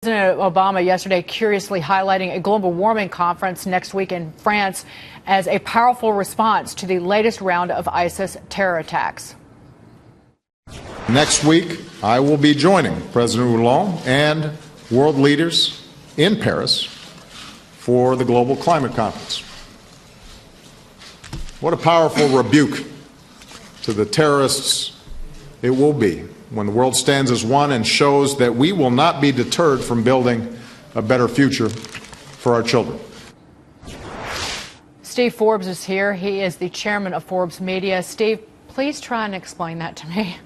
President Obama yesterday curiously highlighting a global warming conference next week in France as a powerful response to the latest round of ISIS terror attacks. Next week, I will be joining President Hollande and world leaders in Paris for the Global Climate Conference. What a powerful rebuke to the terrorists it will be when the world stands as one and shows that we will not be deterred from building a better future for our children. Steve Forbes is here. He is the chairman of Forbes Media. Steve, please try and explain that to me.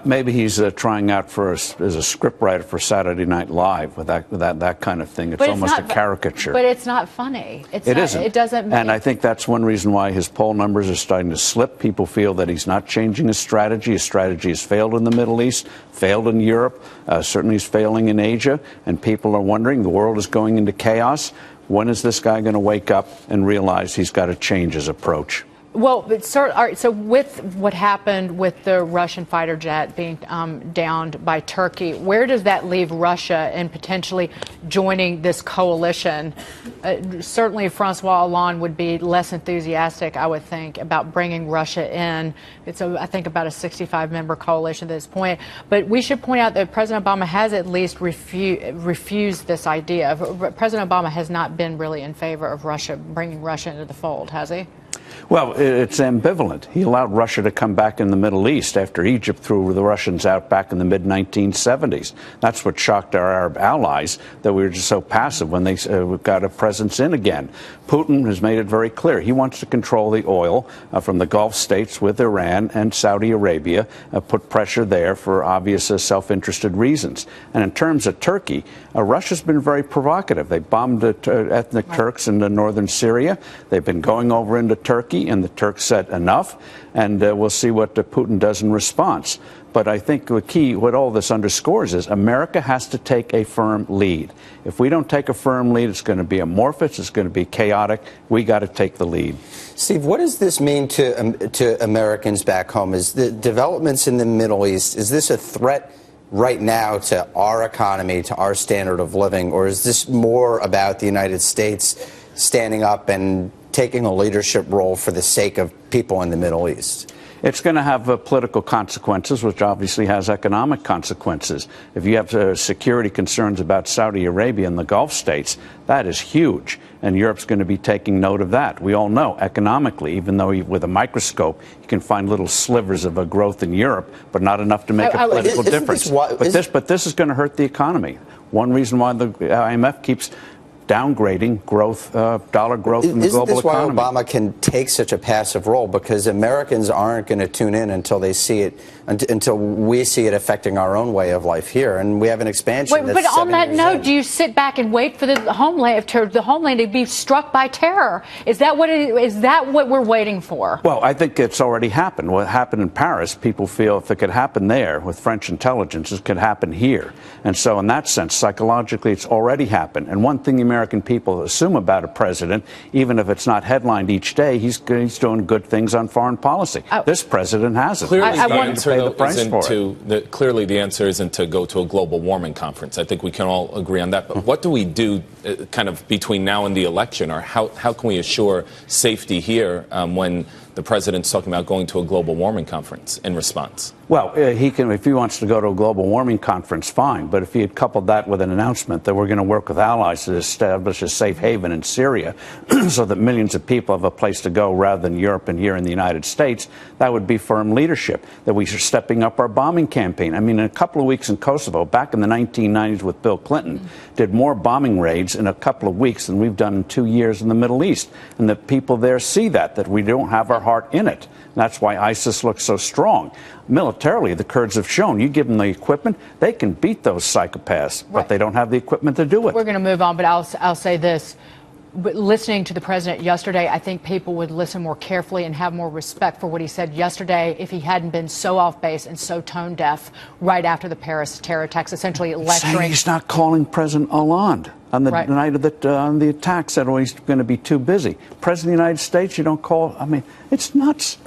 Maybe he's trying out as a scriptwriter for Saturday Night Live with that kind of thing. It's almost a caricature. But it's not funny. It isn't. It doesn't. And I think that's one reason why his poll numbers are starting to slip. People feel that he's not changing his strategy. His strategy has failed in the Middle East, failed in Europe, certainly is failing in Asia. And people are wondering, the world is going into chaos. When is this guy going to wake up and realize he's got to change his approach? Well, all right, so with what happened with the Russian fighter jet being downed by Turkey, where does that leave Russia in potentially joining this coalition? Certainly, Francois Hollande would be less enthusiastic, I would think, about bringing Russia in. It's, I think, about a 65-member coalition at this point. But we should point out that President Obama has at least refused this idea. President Obama has not been really in favor of bringing Russia into the fold, has he? Well, it's ambivalent. He allowed Russia to come back in the Middle East after Egypt threw the Russians out back in the mid-1970s. That's what shocked our Arab allies, that we were just so passive when they got a presence in again. Putin has made it very clear. He wants to control the oil from the Gulf states with Iran and Saudi Arabia, put pressure there for obvious self-interested reasons. And in terms of Turkey, Russia's been very provocative. They bombed ethnic Turks in northern Syria. They've been going over into Turkey, and the Turks said enough, and we'll see what Putin does in response. But I think the key, what all this underscores is America has to take a firm lead. If we don't take a firm lead, it's going to be amorphous, it's going to be chaotic. We got to take the lead. Steve, what does this mean to Americans back home? Is the developments in the Middle East, is this a threat right now to our economy, to our standard of living, or is this more about the United States standing up and taking a leadership role for the sake of people in the Middle East? It's going to have political consequences, which obviously has economic consequences. If you have security concerns about Saudi Arabia and the Gulf states, that is huge. And Europe's going to be taking note of that. We all know economically, even though with a microscope, you can find little slivers of a growth in Europe, but not enough to make a political difference. But this is going to hurt the economy. One reason why the IMF keeps downgrading growth, dollar growth in the global economy. Isn't this why Obama can take such a passive role? Because Americans aren't going to tune in until they see it, until we see it affecting our own way of life here, and we have an expansion. But on that note, do you sit back and wait for the homeland to be struck by terror? Is that what we're waiting for? Well, I think it's already happened. What happened in Paris, people feel if it could happen there with French intelligence, it could happen here. And so in that sense, psychologically, it's already happened. And one thing the American people assume about a president, even if it's not headlined each day, he's doing good things on foreign policy. This president hasn't. Clearly, clearly the answer isn't to go to a global warming conference. I think we can all agree on that. But what do we do kind of between now and the election, or how can we assure safety here when the president's talking about going to a global warming conference in response? Well, he can, if he wants to go to a global warming conference, fine. But if he had coupled that with an announcement that we're going to work with allies to establish a safe haven in Syria so that millions of people have a place to go rather than Europe and here in the United States, that would be firm leadership, that we are stepping up our bombing campaign. I mean, in a couple of weeks in Kosovo, back in the 1990s with Bill Clinton, did more bombing raids in a couple of weeks than we've done in 2 years in the Middle East. And the people there see that we don't have our heart in it. That's why ISIS looks so strong. Militarily, the Kurds have shown, you give them the equipment, they can beat those psychopaths, but they don't have the equipment to do it. We're going to move on, but I'll say this. Listening to the president yesterday, I think people would listen more carefully and have more respect for what he said yesterday if he hadn't been so off base and so tone deaf right after the Paris terror attacks, essentially lecturing. Saying he's not calling President Hollande on the night of the attack, said, oh, he's going to be too busy. President of the United States, you don't call. I mean, it's nuts.